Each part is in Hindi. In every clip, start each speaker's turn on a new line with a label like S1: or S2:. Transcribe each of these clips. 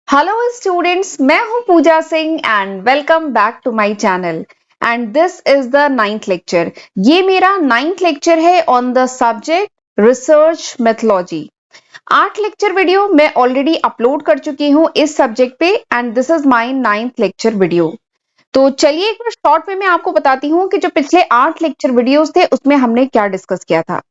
S1: हेलो स्टूडेंट्स, मैं हूं Pooja Singh and welcome back to my channel and this is the ninth lecture. ये मेरा नाइन्थ लेक्चर है on the subject research methodology. 8 lecture video मैं ऑलरेडी अपलोड कर चुकी हूं इस सब्जेक्ट पे and this is my ninth lecture video. तो चलिए एक बार शॉर्ट में मैं आपको बताती हूँ कि जो पिछले 8 लेक्चर वीडियोस थे उसमें हमने क्या डिस्कस किया था।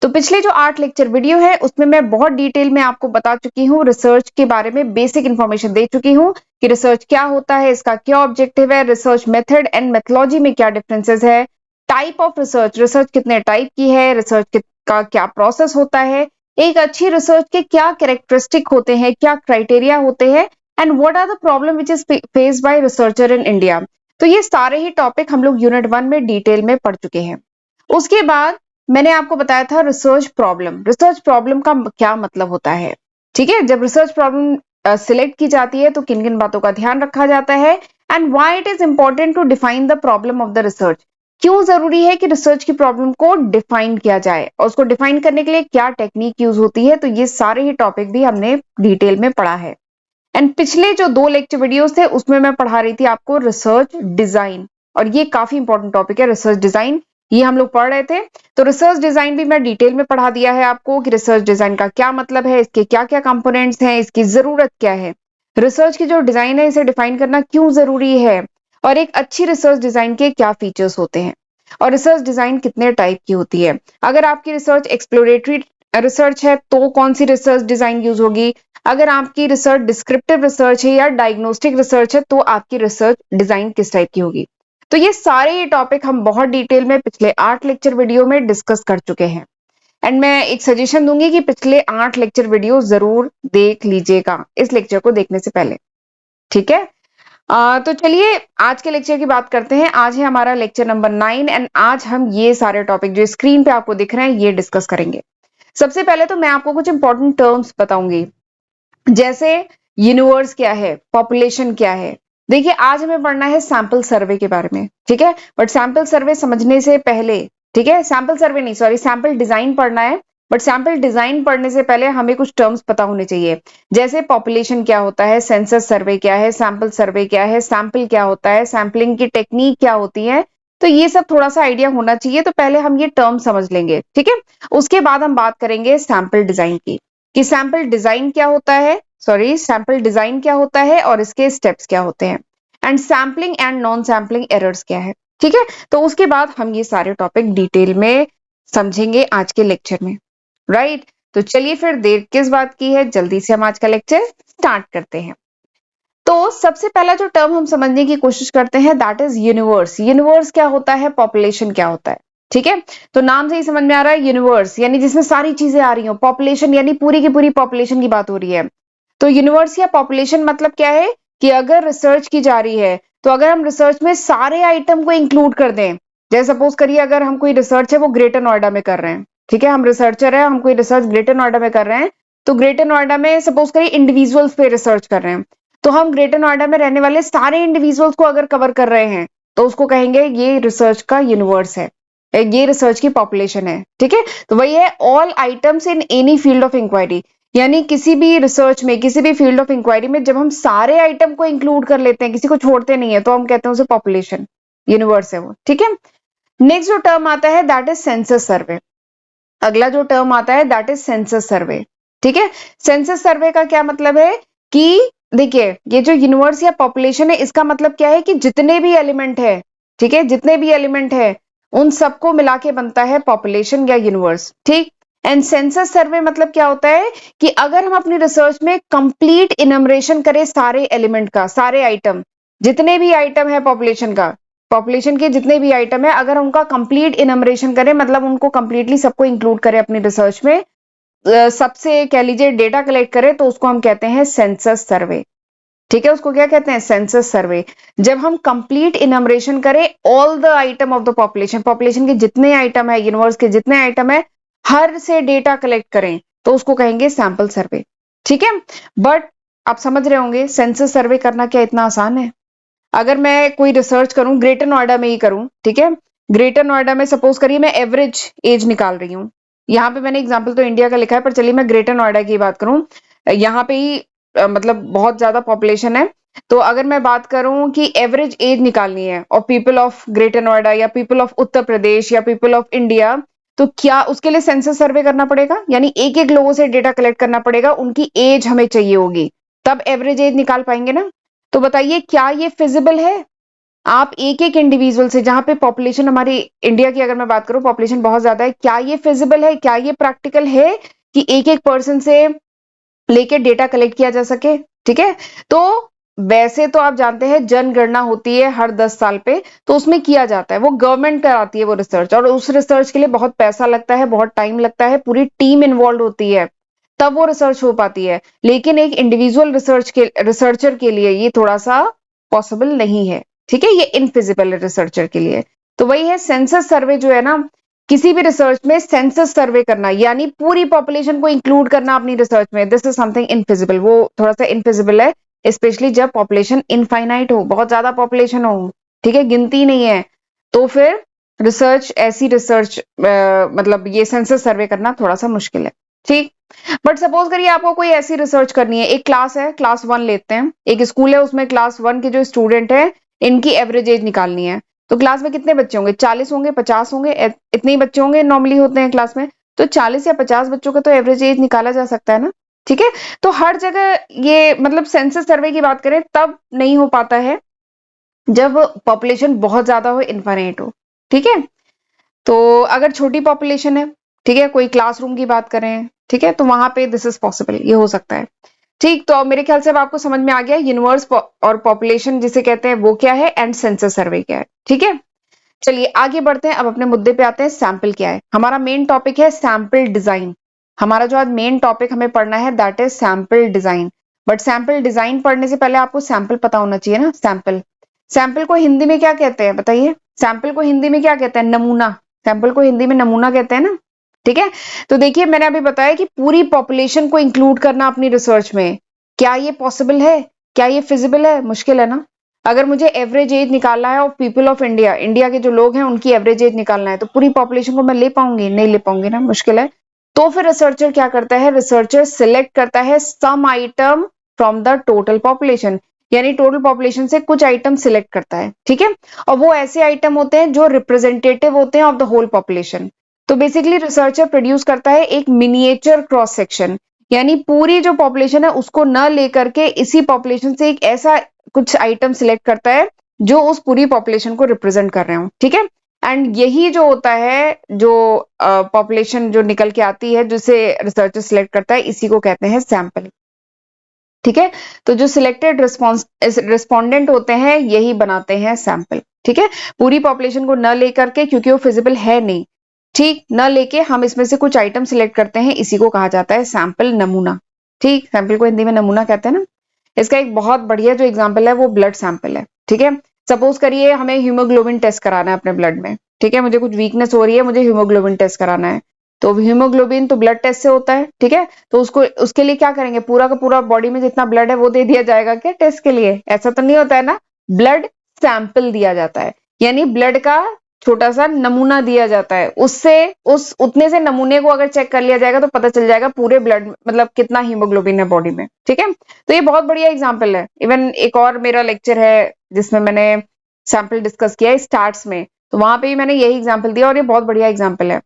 S1: तो पिछले जो 8 लेक्चर वीडियो है उसमें मैं बहुत डिटेल में आपको बता चुकी हूँ, रिसर्च के बारे में बेसिक इंफॉर्मेशन दे चुकी हूँ कि रिसर्च क्या होता है, इसका क्या ऑब्जेक्टिव है, रिसर्च मेथड एंड मेथोलॉजी में क्या डिफरेंसेस है, टाइप ऑफ रिसर्च, रिसर्च कितने टाइप की है, रिसर्च का क्या प्रोसेस होता है, एक अच्छी रिसर्च के क्या कैरेक्टरिस्टिक होते हैं, क्या क्राइटेरिया होते हैं and what are the problem which is faced by researcher in India. तो ये सारे ही टॉपिक हम लोग यूनिट 1 में डिटेल में पढ़ चुके हैं। उसके बाद मैंने आपको बताया था रिसर्च प्रॉब्लम। रिसर्च प्रॉब्लम का क्या मतलब होता है, ठीक है। जब रिसर्च प्रॉब्लम सिलेक्ट की जाती है तो किन किन बातों का ध्यान रखा जाता है and why it is important to define the problem of the research. क्यों जरूरी है कि रिसर्च की प्रॉब्लम को डिफाइन किया जाए और उसको डिफाइन करने के लिए क्या टेक्निक यूज होती है। तो ये सारे ही टॉपिक भी हमने डिटेल में पढ़ा है। एंड पिछले जो 2 लेक्चर वीडियोस थे उसमें मैं पढ़ा रही थी आपको रिसर्च डिजाइन, और ये काफी इंपॉर्टेंट टॉपिक है रिसर्च डिजाइन, ये हम लोग पढ़ रहे थे। तो रिसर्च डिजाइन भी मैं डिटेल में पढ़ा दिया है आपको कि रिसर्च डिजाइन का क्या मतलब है, इसके क्या क्या कंपोनेंट्स हैं, इसकी जरूरत क्या है, रिसर्च की जो डिजाइन है इसे डिफाइन करना क्यों जरूरी है, और एक अच्छी रिसर्च डिजाइन के क्या फीचर्स होते हैं, और रिसर्च डिजाइन कितने टाइप की होती है। अगर आपकी रिसर्च एक्सप्लोरेटरी रिसर्च है तो कौन सी रिसर्च डिजाइन यूज होगी, अगर आपकी रिसर्च डिस्क्रिप्टिव रिसर्च है या डायग्नोस्टिक रिसर्च है तो आपकी रिसर्च डिजाइन किस टाइप की होगी। तो ये सारे ही टॉपिक हम बहुत डिटेल में पिछले 8 लेक्चर वीडियो में डिस्कस कर चुके हैं। एंड मैं एक सजेशन दूंगी कि पिछले 8 लेक्चर वीडियो जरूर देख लीजिएगा इस लेक्चर को देखने से पहले, ठीक है। तो चलिए आज के लेक्चर की बात करते हैं। आज है हमारा लेक्चर नंबर 9 एंड आज हम ये सारे टॉपिक जो स्क्रीन पे आपको दिख रहे हैं ये डिस्कस करेंगे। सबसे पहले तो मैं आपको कुछ इंपॉर्टेंट टर्म्स बताऊंगी, जैसे यूनिवर्स क्या है, पॉपुलेशन क्या है। देखिए आज हमें पढ़ना है सैंपल सर्वे के बारे में, ठीक है। बट सैंपल सर्वे समझने से पहले, ठीक है, सैंपल सर्वे नहीं सॉरी सैंपल डिजाइन पढ़ना है। बट सैंपल डिजाइन पढ़ने से पहले हमें कुछ टर्म्स पता होने चाहिए, जैसे पॉपुलेशन क्या होता है, सेंसस सर्वे क्या है, सैंपल सर्वे क्या है, सैंपल क्या होता है, सैंपलिंग की टेक्निक क्या होती है। तो ये सब थोड़ा सा आइडिया होना चाहिए। तो पहले हम ये टर्म समझ लेंगे, ठीक है। उसके बाद हम बात करेंगे सैंपल डिजाइन की, कि सैंपल डिजाइन क्या होता है, सॉरी सैंपल डिजाइन क्या होता है और इसके स्टेप्स क्या होते हैं, and sampling and non sampling errors क्या है, ठीक है। तो उसके बाद हम ये सारे टॉपिक डिटेल में समझेंगे आज के लेक्चर में, राइट। तो चलिए फिर देर किस बात की है, जल्दी से हम आज का लेक्चर स्टार्ट करते हैं। तो सबसे पहला जो टर्म हम समझने की कोशिश करते हैं दैट इज यूनिवर्स। यूनिवर्स क्या होता है, पॉपुलेशन क्या होता है, ठीक है। तो नाम से ही समझ में आ रहा है यूनिवर्स यानी जिसमें सारी चीजें आ रही हो, पॉपुलेशन यानी पूरी की पूरी पॉपुलेशन की बात हो रही है। तो यूनिवर्स या पॉपुलेशन मतलब क्या है कि अगर रिसर्च की जा रही है तो अगर हम रिसर्च में सारे आइटम को इंक्लूड कर दें, जैसे सपोज करिए अगर हम कोई रिसर्च है वो ग्रेटर नोएडा में कर रहे हैं, ठीक है, हम रिसर्चर है, हम कोई रिसर्च ग्रेटर नोएडा में कर रहे हैं। तो ग्रेटर नोएडा में सपोज करिए इंडिविजुअल्स पे रिसर्च कर रहे हैं, तो हम ग्रेटर नोएडा में रहने वाले सारे इंडिविजुअल्स को अगर कवर कर रहे हैं तो उसको कहेंगे ये रिसर्च का यूनिवर्स है, ये रिसर्च की पॉपुलेशन है, ठीक है। तो वही है all items in any field of inquiry, यानी किसी भी रिसर्च में किसी भी फील्ड ऑफ इंक्वायरी में जब हम सारे आइटम को इंक्लूड कर लेते हैं, किसी को छोड़ते नहीं है, तो हम कहते हैं उसे पॉपुलेशन, यूनिवर्स है वो, ठीक है। नेक्स्ट जो टर्म आता है दैट इज सेंसस सर्वे। अगला जो टर्म आता है दैट इज सेंसस सर्वे, ठीक है। सेंसस सर्वे का क्या मतलब है कि देखिए ये जो यूनिवर्स या पॉपुलेशन है इसका मतलब क्या है कि जितने भी एलिमेंट है, ठीक है, जितने भी एलिमेंट है उन सबको मिला के बनता है पॉपुलेशन या यूनिवर्स, ठीक। एंड सेंसस सर्वे मतलब क्या होता है कि अगर हम अपनी रिसर्च में कंप्लीट इनमरेशन करें सारे एलिमेंट का, सारे आइटम, जितने भी आइटम है पॉपुलेशन का, पॉपुलेशन के जितने भी आइटम है अगर उनका कंप्लीट इनमरेशन करें, मतलब उनको कंप्लीटली सबको इंक्लूड करें अपनी रिसर्च में, सबसे कह लीजिए डेटा कलेक्ट करें, तो उसको हम कहते हैं सेंसस सर्वे, ठीक है। उसको क्या कहते हैं, सेंसस सर्वे। जब हम कंप्लीट इनमरेशन करें all the item of the population, population के जितने आइटम है, यूनिवर्स के जितने आइटम है, हर से डेटा कलेक्ट करें, तो उसको कहेंगे सैंपल सर्वे, ठीक है। बट आप समझ रहे होंगे सेंसस सर्वे करना क्या इतना आसान है। अगर मैं कोई रिसर्च करूं ग्रेटर नोएडा में ही करूं, ठीक है, ग्रेटर नोएडा में सपोज करिए मैं एवरेज एज निकाल रही हूँ, यहाँ पे मैंने एग्जांपल तो इंडिया का लिखा है पर चलिए मैं ग्रेटर नोएडा की बात करूं, यहाँ पे ही मतलब बहुत ज्यादा पॉपुलेशन है, तो अगर मैं बात करूं कि एवरेज एज निकालनी है और पीपल ऑफ ग्रेटर नोएडा या पीपल ऑफ उत्तर प्रदेश या पीपल ऑफ इंडिया, तो क्या उसके लिए सेंसस सर्वे करना पड़ेगा, यानी एक एक लोगों से डेटा कलेक्ट करना पड़ेगा, उनकी एज हमें चाहिए होगी, तब एवरेज एज निकाल पाएंगे ना। तो बताइए क्या ये फिजिबल है? आप एक एक इंडिविजुअल से, जहां पे पॉपुलेशन हमारी इंडिया की अगर मैं बात करूं पॉपुलेशन बहुत ज्यादा है, क्या ये फिजिबल है, क्या ये प्रैक्टिकल है कि एक एक पर्सन से लेके डेटा कलेक्ट किया जा सके? ठीक है, तो वैसे तो आप जानते हैं जनगणना होती है हर 10 साल पे, तो उसमें किया जाता है, वो गवर्नमेंट कराती है वो रिसर्च, और उस रिसर्च के लिए बहुत पैसा लगता है, बहुत टाइम लगता है, पूरी टीम इन्वॉल्व होती है, तब वो रिसर्च हो पाती है। लेकिन एक इंडिविजुअल रिसर्चर के लिए ये थोड़ा सा पॉसिबल नहीं है। ठीक है, ये इनफिजिबल है रिसर्चर के लिए। तो वही है सेंसस सर्वे जो है ना, किसी भी रिसर्च में सेंसस सर्वे करना यानी पूरी पॉपुलेशन को इंक्लूड करना अपनी रिसर्च में, दिस इज समथिंग इनफिजिबल, वो थोड़ा सा इनफिजिबल है, स्पेशली जब पॉपुलेशन इनफाइनाइट हो, बहुत ज्यादा पॉपुलेशन हो, ठीक है, गिनती नहीं है, तो फिर रिसर्च, ऐसी रिसर्च मतलब ये सेंसस सर्वे करना थोड़ा सा मुश्किल है। ठीक, बट सपोज करिए आपको कोई ऐसी रिसर्च करनी है, एक क्लास है, क्लास 1 लेते हैं, एक स्कूल है, उसमें क्लास 1 के जो स्टूडेंट है इनकी एवरेज एज निकालनी है, तो क्लास में कितने बच्चे होंगे, 40 होंगे, 50 होंगे, इतने ही बच्चे होंगे नॉर्मली होते हैं क्लास में, तो 40 या 50 बच्चों का तो एवरेज एज निकाला जा सकता है ना। ठीक है, तो हर जगह ये मतलब सेंसस सर्वे की बात करें तब नहीं हो पाता है जब पॉपुलेशन बहुत ज्यादा हो, इनफाइनाइट हो। ठीक है, तो अगर छोटी पॉपुलेशन है, ठीक है, कोई क्लासरूम की बात करें, ठीक है, तो वहां पे दिस इज पॉसिबल, ये हो सकता है। ठीक, तो मेरे ख्याल से अब आपको समझ में आ गया यूनिवर्स और पॉपुलेशन जिसे कहते हैं वो क्या है, एंड सेंसस सर्वे क्या है। ठीक है, चलिए आगे बढ़ते हैं, अब अपने मुद्दे पे आते हैं, सैंपल क्या है। हमारा मेन टॉपिक है सैंपल डिजाइन। हमारा जो आज मेन टॉपिक हमें पढ़ना है that is sample design. But sample design पढ़ने से पहले आपको सैंपल पता होना चाहिए ना। सैंपल, सैंपल को हिंदी में क्या कहते हैं बताइए? सैंपल को हिंदी में क्या कहते हैं? नमूना। सैंपल को हिंदी में नमूना कहते हैं ना। ठीक है, तो देखिए मैंने अभी बताया कि पूरी पॉपुलेशन को इंक्लूड करना अपनी रिसर्च में, क्या ये पॉसिबल है, क्या ये फिजिबल है? मुश्किल है ना। अगर मुझे एवरेज एज निकालना है of people of India, India के जो लोग हैं उनकी एवरेज एज निकालना है, तो पूरी पॉपुलेशन को मैं ले पाऊंगी? नहीं ले पाऊंगी ना, मुश्किल है। तो फिर रिसर्चर क्या करता है? रिसर्चर सिलेक्ट करता है some item from the total population, यानी टोटल पॉपुलेशन से कुछ आइटम सिलेक्ट करता है। ठीक है, और वो ऐसे आइटम होते हैं जो रिप्रेजेंटेटिव होते हैं ऑफ द होल पॉपुलेशन। तो बेसिकली रिसर्चर प्रोड्यूस करता है एक मिनिएचर क्रॉस सेक्शन, यानी पूरी जो पॉपुलेशन है उसको न लेकर के इसी पॉपुलेशन से एक ऐसा कुछ आइटम सिलेक्ट करता है जो उस पूरी पॉपुलेशन को रिप्रेजेंट कर रहे हो। ठीक है, एंड यही जो होता है, जो पॉपुलेशन जो निकल के आती है जिसे रिसर्चर सिलेक्ट करता है, इसी को कहते हैं सैंपल। ठीक है, तो जो सिलेक्टेड रिस्पॉन्डेंट होते हैं यही बनाते हैं सैंपल। ठीक है, पूरी पॉपुलेशन को न लेकर के, क्योंकि वो फिजिबल है नहीं, ठीक, न लेके हम इसमें से कुछ आइटम सिलेक्ट करते हैं, इसी को कहा जाता है सैंपल, नमूना। ठीक, सैंपल को हिंदी में नमूना कहते हैं ना। इसका एक बहुत बढ़िया जो एग्जाम्पल है वो ब्लड सैंपल है। ठीक है, सपोज करिए हमें हीमोग्लोबिन टेस्ट कराना है अपने ब्लड में। ठीक है, मुझे कुछ वीकनेस हो रही है, मुझे हीमोग्लोबिन टेस्ट कराना है, तो हीमोग्लोबिन तो ब्लड टेस्ट से होता है। ठीक है, तो उसको उसके लिए क्या करेंगे, पूरा का पूरा बॉडी में जितना ब्लड है वो दे दिया जाएगा क्या टेस्ट के लिए? ऐसा तो नहीं होता है ना, ब्लड सैंपल दिया जाता है, यानी ब्लड का छोटा सा नमूना दिया जाता है, उससे उस उतने से नमूने को अगर चेक कर लिया जाएगा तो पता चल जाएगा पूरे ब्लड मतलब कितना हीमोग्लोबिन है बॉडी में। ठीक है, तो ये बहुत बढ़िया एग्जांपल है। इवन एक और मेरा लेक्चर है जिसमें मैंने सैंपल डिस्कस किया है स्टार्ट्स में, तो वहां पे भी मैंने यही एग्जांपल दिया, और ये बहुत बढ़िया एग्जांपल है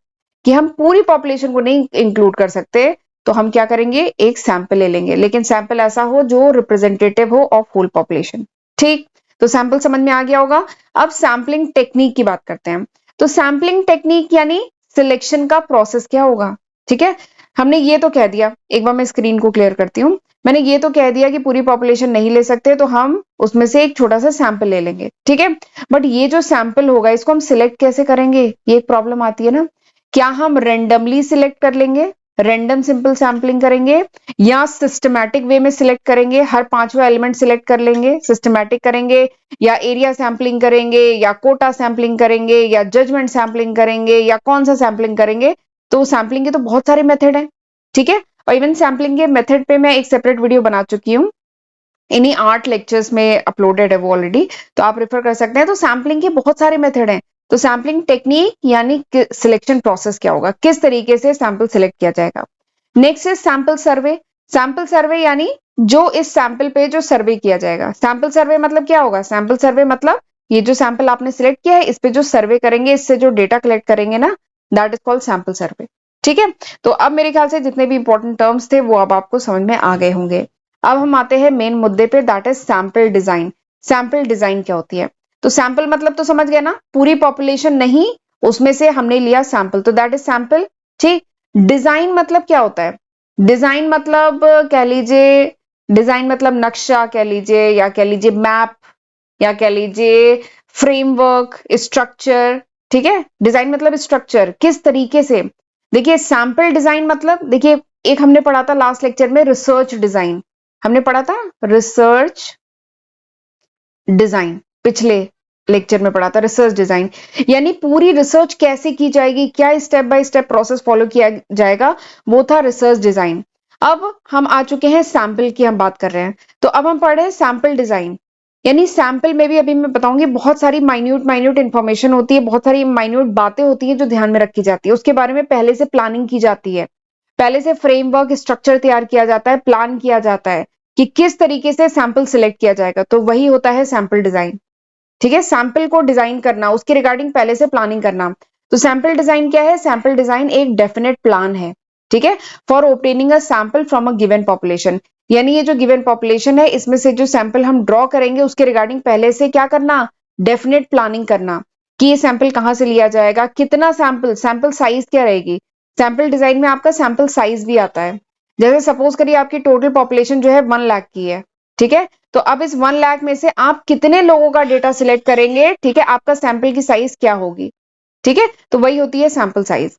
S1: कि हम पूरी पॉपुलेशन को नहीं इंक्लूड कर सकते, तो हम क्या करेंगे, एक सैंपल ले लेंगे, लेकिन सैंपल ऐसा हो जो रिप्रेजेंटेटिव हो ऑफ होल पॉपुलेशन। ठीक, तो सैंपल समझ में आ गया होगा। अब सैंपलिंग टेक्निक की बात करते हैं। तो सैंपलिंग टेक्निक यानी सिलेक्शन का प्रोसेस क्या होगा। ठीक है, हमने ये तो कह दिया, एक बार मैं स्क्रीन को क्लियर करती हूँ, मैंने ये तो कह दिया कि पूरी पॉपुलेशन नहीं ले सकते, तो हम उसमें से एक छोटा सा सैंपल ले लेंगे। ठीक है, बट ये जो सैंपल होगा इसको हम सिलेक्ट कैसे करेंगे, ये एक प्रॉब्लम आती है ना। क्या हम रेंडमली सिलेक्ट कर लेंगे, रेंडम सिंपल सैंपलिंग करेंगे, या सिस्टमैटिक वे में सिलेक्ट करेंगे, हर पांचवा एलिमेंट सिलेक्ट कर लेंगे, सिस्टमैटिक करेंगे, या एरिया सैंपलिंग करेंगे, या कोटा सैंपलिंग करेंगे, या जजमेंट सैंपलिंग करेंगे, या कौन सा सैंपलिंग करेंगे? तो सैंपलिंग के तो बहुत सारे मेथड हैं। ठीक है, और इवन सैंपलिंग के मेथड पे मैं एक सेपरेट वीडियो बना चुकी हूँ, इन्हीं 8 लेक्चर्स में अपलोडेड है वो ऑलरेडी, तो आप रेफर कर सकते हैं। तो सैंपलिंग के बहुत सारे मेथड हैं। तो सैंपलिंग टेक्निक यानी सिलेक्शन प्रोसेस क्या होगा, किस तरीके से सैंपल सिलेक्ट किया जाएगा। Next is sample survey. Sample survey यानी जो इस सैंपल पे जो सर्वे किया जाएगा। सैंपल सर्वे मतलब क्या होगा? सैंपल सर्वे मतलब ये जो सैंपल आपने सिलेक्ट किया है इस पे जो सर्वे करेंगे, इससे जो डेटा कलेक्ट करेंगे ना, that is called sample survey. ठीक है, तो अब मेरे ख्याल से जितने भी इंपॉर्टेंट टर्म्स थे वो अब आपको समझ में आ गए होंगे। अब हम आते हैं मेन मुद्दे पे, that is sample design. Sample design क्या होती है? तो सैंपल मतलब तो समझ गए ना, पूरी पॉपुलेशन नहीं, उसमें से हमने लिया सैंपल, तो दैट इज सैंपल। ठीक, डिजाइन मतलब क्या होता है? डिजाइन मतलब कह लीजिए, डिजाइन मतलब नक्शा कह लीजिए, या कह लीजिए मैप, या कह लीजिए फ्रेमवर्क, स्ट्रक्चर। ठीक है, डिजाइन मतलब स्ट्रक्चर, किस तरीके से। देखिए सैंपल डिजाइन मतलब, देखिए एक हमने पढ़ा था लास्ट लेक्चर में रिसर्च डिजाइन, हमने पढ़ा था रिसर्च डिजाइन, पिछले लेक्चर में पढ़ा था रिसर्च डिजाइन, यानी पूरी रिसर्च कैसे की जाएगी, क्या step by step process follow किया जाएगा, वो था रिसर्च डिजाइन। अब हम आ चुके हैं सैंपल की, हम बात कर रहे हैं, तो अब हम पढ़ रहे हैं सैंपल डिजाइन। यानी सैंपल में भी अभी मैं बताऊंगी बहुत सारी माइन्यूट माइन्यूट इंफॉर्मेशन होती है, बहुत सारी माइन्यूट बातें होती है जो ध्यान में रखी जाती है, उसके बारे में पहले से प्लानिंग की जाती है, पहले से फ्रेमवर्क स्ट्रक्चर तैयार किया जाता है, प्लान किया जाता है कि किस तरीके से सैंपल सिलेक्ट किया जाएगा, तो वही होता है सैंपल डिजाइन। ठीक है, सैंपल को डिजाइन करना, उसके रिगार्डिंग पहले से प्लानिंग करना। तो सैंपल डिजाइन क्या है? सैंपल डिजाइन एक डेफिनेट प्लान है, ठीक है, for obtaining a sample from a given population. यानी ये जो गिवन पॉपुलेशन है इसमें से जो सैंपल हम ड्रॉ करेंगे उसके रिगार्डिंग पहले से क्या करना? डेफिनेट प्लानिंग करना कि ये सैंपल कहां से लिया जाएगा, कितना सैंपल, सैंपल साइज क्या रहेगी। सैंपल डिजाइन में आपका सैंपल साइज भी आता है। जैसे सपोज करिए आपकी टोटल पॉपुलेशन जो है 1 लाख की है, ठीक है, तो अब इस 1 लाख में से आप कितने लोगों का डेटा सिलेक्ट करेंगे, ठीक है, आपका सैंपल की साइज क्या होगी। ठीक है, तो वही होती है सैंपल साइज।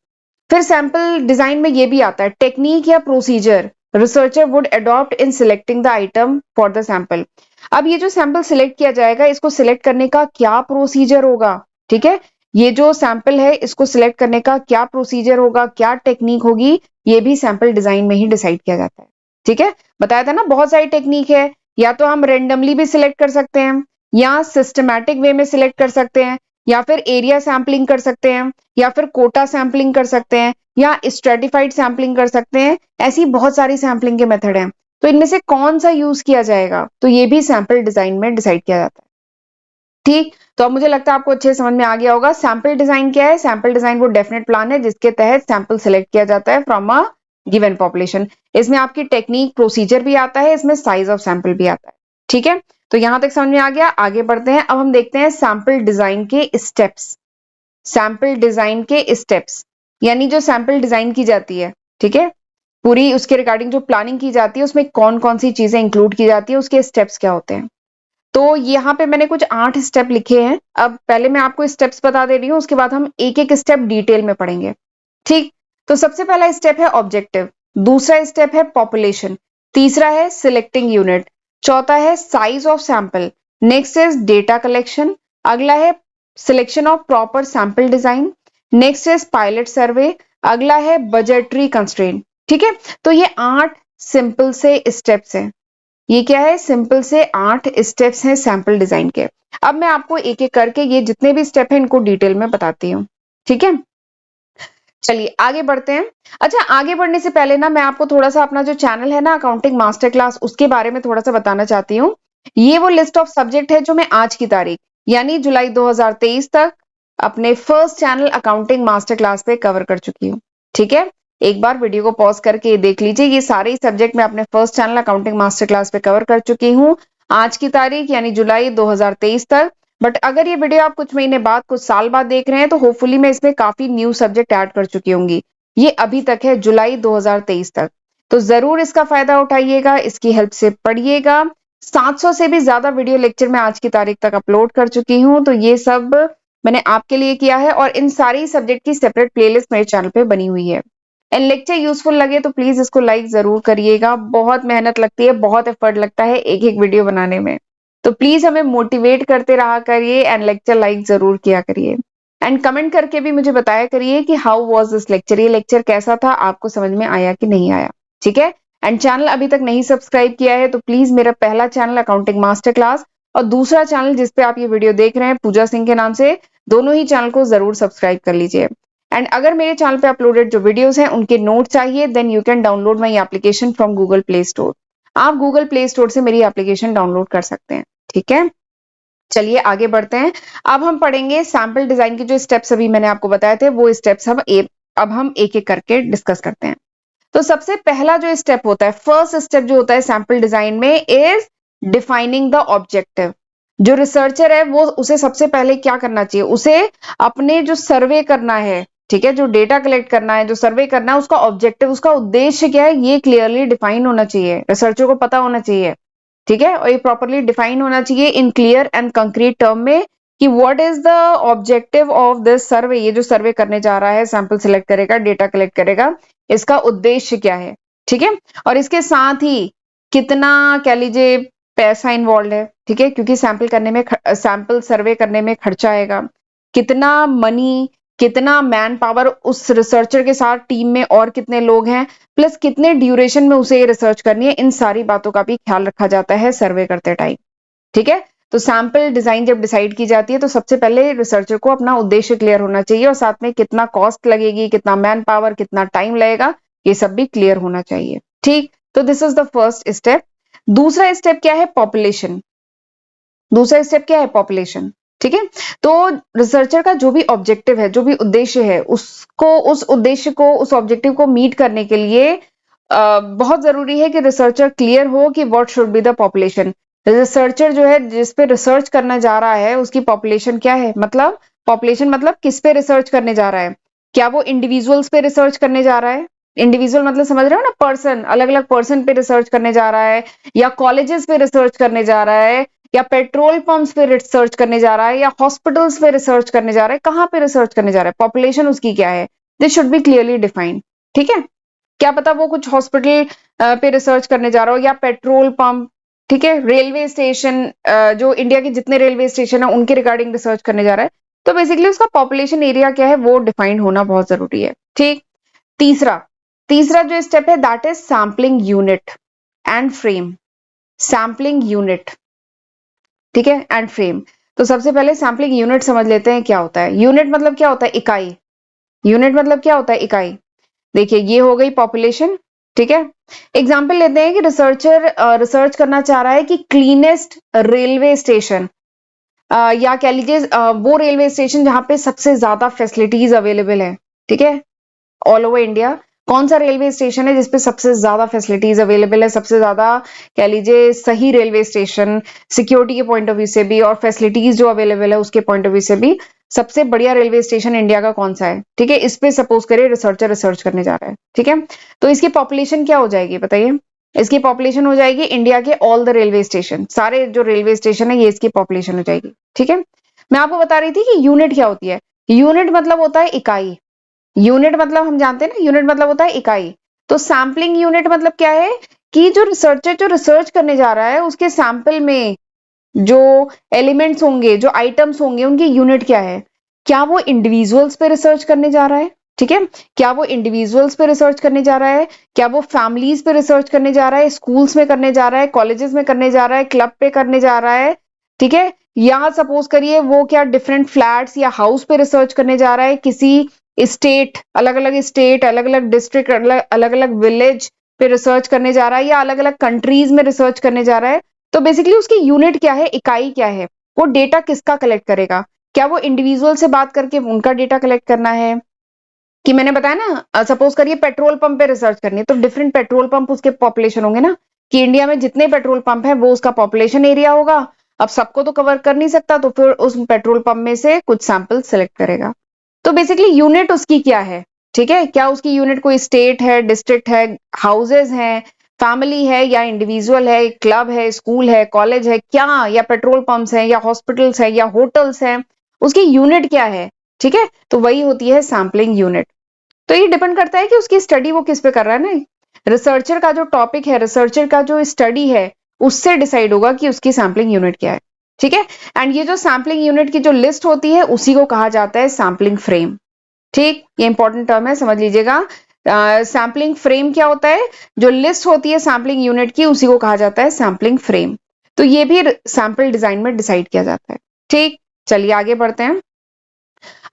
S1: फिर सैंपल डिजाइन में ये भी आता है टेक्निक या procedure researcher would adopt in selecting the item for the sample. अब ये जो सैंपल सिलेक्ट किया जाएगा इसको सिलेक्ट करने का क्या प्रोसीजर होगा, ठीक है, ये जो सैंपल है इसको सिलेक्ट करने का क्या प्रोसीजर होगा, क्या टेक्निक होगी, ये भी सैंपल डिजाइन में ही डिसाइड किया जाता है। ठीक है, बताया था ना बहुत सारी टेक्निक है, या तो हम रेंडमली भी सिलेक्ट कर सकते हैं, या सिस्टमैटिक वे में सिलेक्ट कर सकते हैं, या फिर एरिया सैंपलिंग कर सकते हैं, या फिर कोटा सैंपलिंग कर सकते हैं, या स्ट्रेटिफाइड सैंपलिंग कर सकते हैं। ऐसी बहुत सारी सैंपलिंग के मेथड हैं, तो इनमें से कौन सा यूज किया जाएगा, तो ये भी सैंपल डिजाइन में डिसाइड किया जाता है। ठीक, तो अब मुझे लगता है आपको अच्छे समझ में आ गया होगा सैंपल डिजाइन क्या है। सैंपल डिजाइन वो डेफिनेट प्लान है जिसके तहत सैंपल सिलेक्ट किया जाता है फ्रॉम अ गिवन पॉपुलेशन। इसमें आपकी टेक्निक प्रोसीजर भी आता है, इसमें साइज ऑफ सैंपल भी आता है। ठीक है, तो यहां तक समझ में आ गया, आगे बढ़ते हैं। अब हम देखते हैं सैंपल डिजाइन के स्टेप्स। सैंपल डिजाइन के स्टेप्स यानी जो सैंपल डिजाइन की जाती है, ठीक है, पूरी उसके रिगार्डिंग जो प्लानिंग की जाती है उसमें कौन कौन सी चीजें इंक्लूड की जाती है, उसके स्टेप्स क्या होते हैं। तो यहाँ पे मैंने कुछ 8 स्टेप लिखे हैं। अब पहले मैं आपको स्टेप्स बता दे रही हूँ, उसके बाद हम एक एक स्टेप डिटेल में पढ़ेंगे। ठीक, तो सबसे पहला स्टेप है ऑब्जेक्टिव, दूसरा स्टेप है पॉपुलेशन, तीसरा है सिलेक्टिंग यूनिट, चौथा है size of sample, next is data collection, अगला है selection of proper sample design, next is pilot survey, अगला है बजटरी कंस्ट्रेंट। ठीक है, तो ये 8 सिंपल से स्टेप्स हैं। ये क्या है? सिंपल से 8 स्टेप्स हैं सैंपल डिजाइन के। अब मैं आपको एक एक करके ये जितने भी स्टेप हैं इनको डिटेल में बताती हूँ। ठीक है, चलिए आगे बढ़ते हैं। अच्छा, आगे बढ़ने से पहले ना मैं आपको थोड़ा सा अपना जो चैनल है ना अकाउंटिंग मास्टर क्लास, उसके बारे में थोड़ा सा बताना चाहती हूँ। ये वो लिस्ट ऑफ सब्जेक्ट है जो मैं आज की तारीख यानी जुलाई 2023 तक अपने first channel accounting master class पे कवर कर चुकी हूँ। ठीक है, एक बार वीडियो को पॉज करके देख लीजिए, ये सारे ही सब्जेक्ट मैं अपने first channel accounting master class पे कवर कर चुकी हूँ आज की तारीख यानी जुलाई 2023 तक। बट अगर ये वीडियो आप कुछ महीने बाद, कुछ साल बाद देख रहे हैं तो होपफुली मैं इसमें काफी न्यू सब्जेक्ट ऐड कर चुकी होंगी। ये अभी तक है जुलाई 2023 तक, तो जरूर इसका फायदा उठाइएगा, इसकी हेल्प से पढ़िएगा। 700 से भी ज्यादा वीडियो लेक्चर मैं आज की तारीख तक अपलोड कर चुकी हूँ, तो ये सब मैंने आपके लिए किया है, और इन सारी सब्जेक्ट की सेपरेट प्लेलिस्ट मेरे चैनल पे बनी हुई है। एंड लेक्चर यूजफुल लगे तो प्लीज इसको लाइक जरूर करिएगा, बहुत मेहनत लगती है, बहुत एफर्ट लगता है एक एक वीडियो बनाने में, तो प्लीज हमें मोटिवेट करते रहा करिए एंड लेक्चर लाइक जरूर किया करिए। एंड कमेंट करके भी मुझे बताया करिए कि हाउ वाज दिस लेक्चर, ये लेक्चर कैसा था, आपको समझ में आया कि नहीं आया। ठीक है, एंड चैनल अभी तक नहीं सब्सक्राइब किया है तो प्लीज मेरा पहला चैनल अकाउंटिंग मास्टर क्लास और दूसरा चैनल जिसपे आप ये वीडियो देख रहे हैं पूजा सिंह के नाम से, दोनों ही चैनल को जरूर सब्सक्राइब कर लीजिए। एंड अगर मेरे चैनल पे अपलोडेड जो वीडियोस हैं उनके नोट चाहिए, then you can download my application from Google Play Store. आप गूगल प्ले स्टोर से मेरी एप्लीकेशन डाउनलोड कर सकते हैं, ठीक है। चलिए आगे बढ़ते हैं। अब हम पढ़ेंगे सैंपल डिजाइन के जो स्टेप्स अभी मैंने आपको बताए थे, वो स्टेप्स अब हम एक एक करके डिस्कस करते हैं। तो सबसे पहला जो स्टेप होता है, फर्स्ट स्टेप जो होता है सैंपल डिजाइन में, इज डिफाइनिंग द ऑब्जेक्टिव। जो रिसर्चर है वो उसे सबसे पहले क्या करना चाहिए, उसे अपने जो सर्वे करना है, ठीक है, जो डेटा कलेक्ट करना है, जो सर्वे करना है, उसका ऑब्जेक्टिव, उसका उद्देश्य क्या है, ये क्लियरली डिफाइन होना चाहिए, रिसर्चर को पता होना चाहिए, ठीक है। और ये प्रॉपरली डिफाइन होना चाहिए in clear and concrete term में कि what is the objective of this survey. ये जो सर्वे करने जा रहा है, सैंपल सिलेक्ट करेगा, डेटा कलेक्ट करेगा, इसका उद्देश्य क्या है, ठीक है। और इसके साथ ही कितना कह लीजिए पैसा इन्वॉल्व है, ठीक है, क्योंकि सैंपल सर्वे करने में खर्चा आएगा, कितना मनी, कितना मैन पावर उस रिसर्चर के साथ टीम में और कितने लोग हैं, प्लस कितने ड्यूरेशन में उसे ये रिसर्च करनी है, इन सारी बातों का भी ख्याल रखा जाता है सर्वे करते टाइम, ठीक है। तो सैंपल डिजाइन जब डिसाइड की जाती है तो सबसे पहले रिसर्चर को अपना उद्देश्य क्लियर होना चाहिए, और साथ में कितना कॉस्ट लगेगी, कितना मैन पावर, कितना टाइम लगेगा, ये सब भी क्लियर होना चाहिए, ठीक। तो this is the first step. दूसरा स्टेप क्या है, पॉपुलेशन। दूसरा स्टेप क्या है, पॉपुलेशन, ठीक है। तो रिसर्चर का जो भी ऑब्जेक्टिव है, जो भी उद्देश्य है, उस उद्देश्य को, उस ऑब्जेक्टिव को मीट करने के लिए बहुत जरूरी है कि रिसर्चर क्लियर हो कि what should be the population. Researcher जो है, जिस पे रिसर्च करना जा रहा है, उसकी पॉपुलेशन क्या है, मतलब पॉपुलेशन मतलब किस पे रिसर्च करने जा रहा है। क्या वो इंडिविजुअल्स पे रिसर्च करने जा रहा है, इंडिविजुअल मतलब समझ रहे हो ना, पर्सन, अलग अलग पर्सन पे रिसर्च करने जा रहा है, या कॉलेजेस पे रिसर्च करने जा रहा है, या पेट्रोल पंप्स पे रिसर्च करने जा रहा है, या हॉस्पिटल्स पे रिसर्च करने जा रहा है, कहां पे रिसर्च करने जा रहा है, पॉपुलेशन उसकी क्या है, this should be clearly defined, ठीक है। क्या पता वो कुछ हॉस्पिटल पे रिसर्च करने जा रहा हो, या पेट्रोल पंप, ठीक है, रेलवे स्टेशन, जो इंडिया के जितने रेलवे स्टेशन है उनके रिगार्डिंग रिसर्च करने जा रहा है। तो बेसिकली उसका पॉपुलेशन एरिया क्या है वो डिफाइंड होना बहुत जरूरी है, ठीक। तीसरा तीसरा जो स्टेप है, that is sampling unit and frame. Sampling unit, ठीक है, एंड फ्रेम। तो सबसे पहले सैम्पलिंग यूनिट समझ लेते हैं क्या होता है। यूनिट मतलब क्या होता है, इकाई। यूनिट मतलब क्या होता है, इकाई। देखिए ये हो गई पॉपुलेशन, ठीक है। एग्जाम्पल लेते हैं कि रिसर्चर रिसर्च करना चाह रहा है कि क्लीनेस्ट रेलवे स्टेशन, या कह लीजिए वो रेलवे स्टेशन जहां पे सबसे ज्यादा फैसिलिटीज अवेलेबल है, ठीक है, ऑल ओवर इंडिया। कौन सा रेलवे स्टेशन है जिसपे सबसे ज्यादा फैसिलिटीज अवेलेबल है, सबसे ज्यादा कह लीजिए सही रेलवे स्टेशन, सिक्योरिटी के पॉइंट ऑफ व्यू से भी और फैसिलिटीज जो अवेलेबल है उसके पॉइंट ऑफ व्यू से भी सबसे बढ़िया रेलवे स्टेशन इंडिया का कौन सा है, ठीक है। इस पे सपोज करिए रिसर्चर रिसर्च करने जा रहा है, ठीक है। तो इसकी पॉपुलेशन क्या हो जाएगी बताइए, इसकी पॉपुलेशन हो जाएगी इंडिया के ऑल द रेलवे स्टेशन, सारे जो रेलवे स्टेशन है ये इसकी पॉपुलेशन हो जाएगी, ठीक है। मैं आपको बता रही थी कि यूनिट क्या होती है। यूनिट मतलब होता है इकाई। यूनिट मतलब हम जानते हैं ना, यूनिट मतलब होता है इकाई। तो सैम्पलिंग यूनिट मतलब क्या है कि जो रिसर्चर जो रिसर्च करने जा रहा है उसके सैंपल में जो एलिमेंट्स होंगे, जो आइटम्स होंगे, उनकी यूनिट क्या है। क्या वो इंडिविजुअल्स पे रिसर्च करने जा रहा है, ठीक है, क्या वो इंडिविजुअल्स पे रिसर्च करने जा रहा है, क्या वो फैमिलीज पे रिसर्च करने जा रहा है, स्कूल्स में करने जा रहा है, कॉलेजेस में करने जा रहा है, क्लब पे करने जा रहा है, ठीक है। या सपोज करिए वो क्या डिफरेंट फ्लैट्स या हाउस पे रिसर्च करने जा रहा है, किसी स्टेट, अलग अलग डिस्ट्रिक्ट, अलग अलग विलेज पे रिसर्च करने जा रहा है, या अलग अलग कंट्रीज में रिसर्च करने जा रहा है। तो बेसिकली उसकी यूनिट क्या है, इकाई क्या है, वो डेटा किसका कलेक्ट करेगा। क्या वो इंडिविजुअल से बात करके उनका डेटा कलेक्ट करना है, कि मैंने बताया ना, सपोज करिए पेट्रोल पंप पे रिसर्च करनी है तो डिफरेंट पेट्रोल पंप उसके पॉपुलेशन होंगे ना, कि इंडिया में जितने पेट्रोल पंप है वो उसका पॉपुलेशन एरिया होगा। अब सबको तो कवर कर नहीं सकता, तो फिर उस पेट्रोल पंप में से कुछ सैंपल सेलेक्ट करेगा। तो बेसिकली यूनिट उसकी क्या है, ठीक है, क्या उसकी यूनिट कोई स्टेट है, डिस्ट्रिक्ट है, हाउसेज हैं, फैमिली है, या इंडिविजुअल है, क्लब है, स्कूल है, कॉलेज है, क्या, या पेट्रोल पंप्स है, या हॉस्पिटल्स है, या होटल्स हैं, उसकी यूनिट क्या है, ठीक है। तो वही होती है सैम्पलिंग यूनिट। तो ये डिपेंड करता है कि उसकी स्टडी वो किस पे कर रहा है ना, रिसर्चर का जो टॉपिक है, रिसर्चर का जो स्टडी है, उससे डिसाइड होगा कि उसकी सैम्पलिंग यूनिट क्या है, ठीक है। एंड ये जो सैम्पलिंग यूनिट की जो लिस्ट होती है उसी को कहा जाता है सैम्पलिंग फ्रेम, ठीक। ये इंपॉर्टेंट टर्म है, समझ लीजिएगा। सैम्पलिंग फ्रेम क्या होता है, जो लिस्ट होती है सैम्पलिंग यूनिट की उसी को कहा जाता है सैम्पलिंग फ्रेम। तो ये भी सैंपल डिजाइन में डिसाइड किया जाता है, ठीक। चलिए आगे बढ़ते हैं।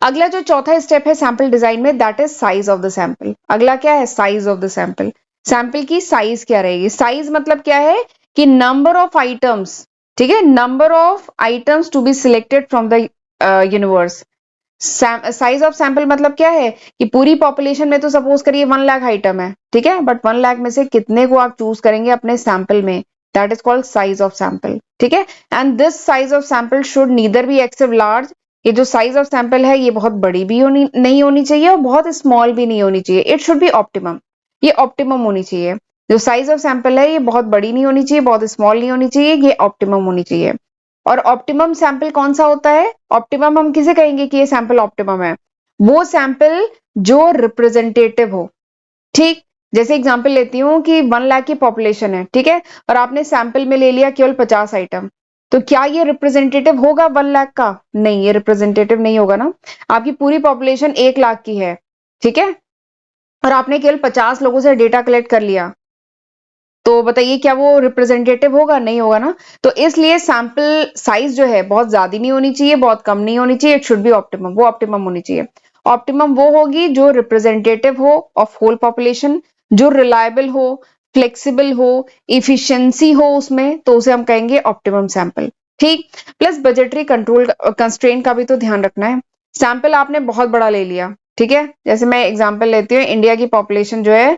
S1: अगला जो चौथा स्टेप है सैंपल डिजाइन में, that is size of the sample. अगला क्या है, size of the sample. Sample की साइज क्या रहेगी? साइज मतलब क्या है कि नंबर ऑफ आइटम्स, ठीक है, number of items to be selected from the universe. Size of sample मतलब क्या है कि पूरी पॉपुलेशन में तो सपोज करिए 1 लाख आइटम है, ठीक है, बट 1 लाख में से कितने को आप चूज करेंगे अपने सैंपल में, that is called size of sample, ठीक है। And this size of sample should neither be excess large, ये जो साइज ऑफ सैंपल है ये बहुत बड़ी भी नहीं होनी चाहिए और बहुत स्मॉल भी नहीं होनी चाहिए, इट शुड बी ऑप्टिमम, ये ऑप्टिमम होनी चाहिए। जो साइज ऑफ सैंपल है ये बहुत बड़ी नहीं होनी चाहिए, बहुत स्मॉल नहीं होनी चाहिए, ये ऑप्टिमम होनी चाहिए। और ऑप्टिमम सैंपल कौन सा होता है? ऑप्टिमम हम किसे कहेंगे कि ये सैंपल ऑप्टिमम है? वो सैंपल जो रिप्रेजेंटेटिव हो, ठीक। जैसे एग्जांपल लेती हूँ कि 1 लाख की पॉपुलेशन है, ठीक है, और आपने सैंपल में ले लिया केवल 50 आइटम, तो क्या ये रिप्रेजेंटेटिव होगा 1 लाख का? नहीं, ये रिप्रेजेंटेटिव नहीं होगा ना। आपकी पूरी पॉपुलेशन 1 लाख की है, ठीक है, और आपने केवल 50 लोगों से डेटा कलेक्ट कर लिया, तो बताइए क्या वो रिप्रेजेंटेटिव होगा? नहीं होगा ना। तो इसलिए सैंपल साइज जो है बहुत ज्यादा नहीं होनी चाहिए, बहुत कम नहीं होनी चाहिए, इट शुड बी ऑप्टिमम, वो ऑप्टिमम होनी चाहिए। ऑप्टिमम वो होगी जो रिप्रेजेंटेटिव हो ऑफ होल पॉपुलेशन, जो रिलायबल हो, फ्लेक्सिबल हो, इफिशिएंसी हो उसमें, तो उसे हम कहेंगे ऑप्टिमम सैंपल, ठीक। प्लस बजटरी कंट्रोल कंस्ट्रेंट का भी तो ध्यान रखना है। सैंपल आपने बहुत बड़ा ले लिया, ठीक है, जैसे मैं एग्जांपल लेती हूँ, इंडिया की पॉपुलेशन जो है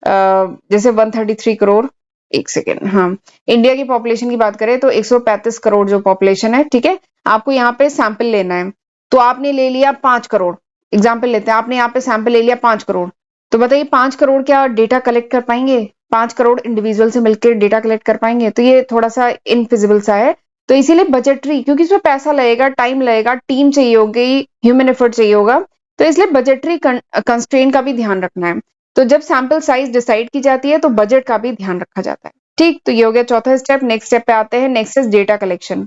S1: जैसे 133 करोड़, एक सेकेंड, हाँ, इंडिया की पॉपुलेशन की बात करें तो 135 करोड़ जो पॉपुलेशन है, ठीक है। आपको यहाँ पे सैंपल लेना है, तो आपने ले लिया 5 करोड़, एग्जाम्पल लेते हैं, आपने यहाँ पे सैंपल ले लिया 5 करोड़, तो बताइए 5 करोड़ क्या डेटा कलेक्ट कर पाएंगे? 5 करोड़ इंडिविजुअल से मिलकर डेटा कलेक्ट कर पाएंगे? तो ये थोड़ा सा इनफिजिबल सा है। तो इसीलिए बजटरी, क्योंकि इसमें पैसा लगेगा, टाइम लगेगा, टीम चाहिए होगी, ह्यूमन एफर्ट चाहिए होगा, तो इसलिए बजटरी कंस्ट्रेंट का भी ध्यान रखना है। तो जब सैंपल साइज डिसाइड की जाती है तो बजट का भी ध्यान रखा जाता है, ठीक। तो ये हो गया चौथा स्टेप। नेक्स्ट स्टेप पे आते हैं, नेक्स्ट इज डेटा कलेक्शन।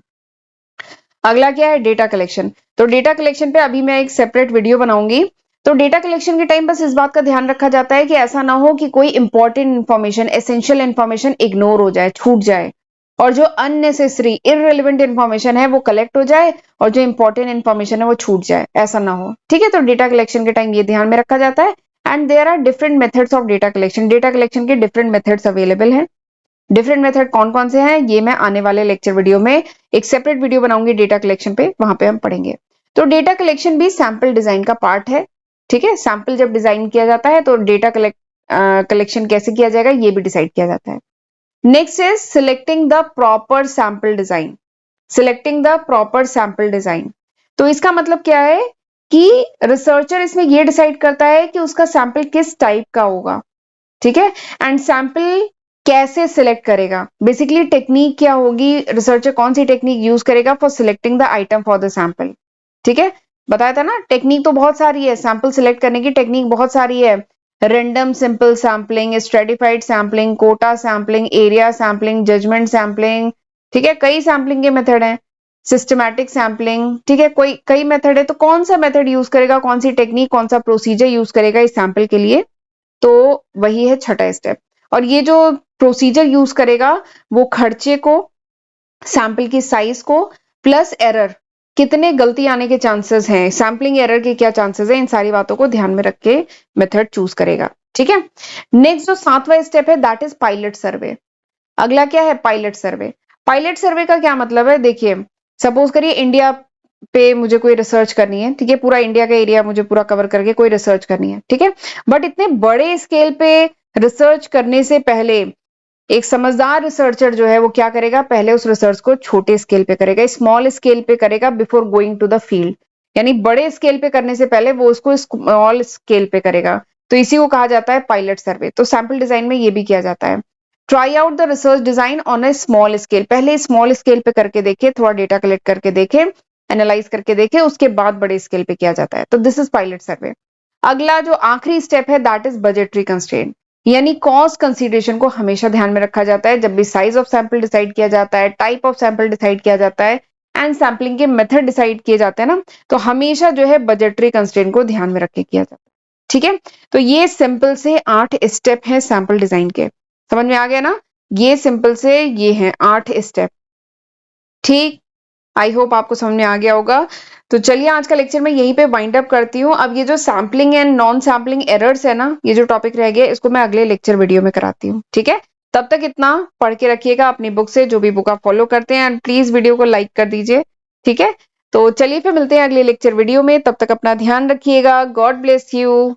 S1: अगला क्या है? Data collection. तो डेटा कलेक्शन पे अभी मैं एक सेपरेट वीडियो बनाऊंगी। तो डेटा कलेक्शन के टाइम बस इस बात का ध्यान रखा जाता है कि ऐसा ना हो कि कोई important information, essential information ignore हो जाए, छूट जाए, और जो अननेसेसरी इररिलेवेंट इन्फॉर्मेशन है वो कलेक्ट हो जाए और जो इंपॉर्टेंट इन्फॉर्मेशन है वो छूट जाए, ऐसा ना हो, ठीक है। तो डेटा कलेक्शन के टाइम ये ध्यान में रखा जाता है। And there are different methods of data collection. Data collection के डिफरेंट मेथड्स अवेलेबल हैं। डिफरेंट मेथड कौन कौन से हैं ये मैं आने वाले लेक्चर वीडियो में एक सेपरेट वीडियो बनाऊंगी डेटा कलेक्शन पे, वहां पे हम पढ़ेंगे। तो डेटा कलेक्शन भी सैंपल डिजाइन का पार्ट है, ठीक है। सैंपल जब डिजाइन किया जाता है तो डेटा कलेक्शन कैसे किया जाएगा ये भी डिसाइड किया जाता है। Next is selecting the proper sample design. Selecting the proper sample design, तो इसका मतलब क्या है कि रिसर्चर इसमें ये डिसाइड करता है कि उसका सैंपल किस टाइप का होगा, ठीक है। एंड सैंपल कैसे सिलेक्ट करेगा, बेसिकली टेक्निक क्या होगी, रिसर्चर कौन सी टेक्निक यूज करेगा for selecting the item for the sample, ठीक है। बताया था ना, टेक्निक तो बहुत सारी है, सैंपल सिलेक्ट करने की टेक्निक बहुत सारी है। Random simple sampling, stratified sampling, quota sampling, area sampling, judgment sampling, ठीक है, कई सैम्पलिंग के मेथड हैं। सिस्टमैटिक सैम्पलिंग, ठीक है, कोई कई मेथड है, तो कौन सा मेथड यूज करेगा, कौन सी टेक्निक, कौन सा प्रोसीजर यूज करेगा इस सैंपल के लिए, तो वही है छठा स्टेप। और ये जो प्रोसीजर यूज करेगा वो खर्चे को, सैंपल की साइज को, प्लस एरर, कितने गलती आने के चांसेस हैं, सैम्पलिंग एरर के क्या चांसेस हैं, इन सारी बातों को ध्यान में रख के मेथड चूज करेगा, ठीक है। नेक्स्ट जो सातवां स्टेप है दैट इज पायलट सर्वे। अगला क्या है? पायलट सर्वे। पायलट सर्वे का क्या मतलब है? देखिए, सपोज करिए इंडिया पे मुझे कोई रिसर्च करनी है, ठीक है, पूरा इंडिया का एरिया मुझे पूरा कवर करके कोई रिसर्च करनी है, ठीक है, बट इतने बड़े स्केल पे रिसर्च करने से पहले एक समझदार रिसर्चर जो है वो क्या करेगा, पहले उस रिसर्च को छोटे स्केल पे करेगा, स्मॉल स्केल पे करेगा before going to the field, यानी बड़े स्केल पे करने से पहले वो उसको स्मॉल स्केल पे करेगा, तो इसी को कहा जाता है पायलट सर्वे। तो सैंपल डिजाइन में ये भी किया जाता है। Try out the research design on a small scale, पहले स्मॉल स्केल पे करके देखे, थोड़ा डेटा कलेक्ट करके देखे, एनालाइज करके देखे, उसके बाद बड़े स्केल पे किया जाता है, तो दिस इज पायलट सर्वे। अगला जो आखिरी स्टेप है दैट इज बजटरी कंस्ट्रेंट, यानी कॉस्ट कंसीडरेशन को हमेशा ध्यान में रखा जाता है जब भी साइज ऑफ सैंपल डिसाइड किया जाता है, टाइप ऑफ सैंपल डिसाइड किया जाता है, एंड सैंपलिंग के मेथड डिसाइड किए जाते हैं ना, तो हमेशा जो है बजटरी कंस्ट्रेंट को ध्यान में रख के किया जाता है, ठीक है। तो ये सिंपल से 8 स्टेप हैं सैंपल डिजाइन के, समझ में आ गया ना? ये सिंपल से ये हैं 8 स्टेप, ठीक। आई होप आपको समझ में आ गया होगा। तो चलिए आज का लेक्चर मैं यहीं पे वाइंड अप करती हूँ। अब ये जो sampling and non sampling errors है ना, ये जो टॉपिक रह गया, इसको मैं अगले लेक्चर वीडियो में कराती हूँ, ठीक है। तब तक इतना पढ़ के रखिएगा अपनी बुक से, जो भी बुक आप फॉलो करते हैं, एंड प्लीज वीडियो को लाइक कर दीजिए, ठीक है। तो चलिए फिर मिलते हैं अगले लेक्चर वीडियो में, तब तक अपना ध्यान रखिएगा। God bless you.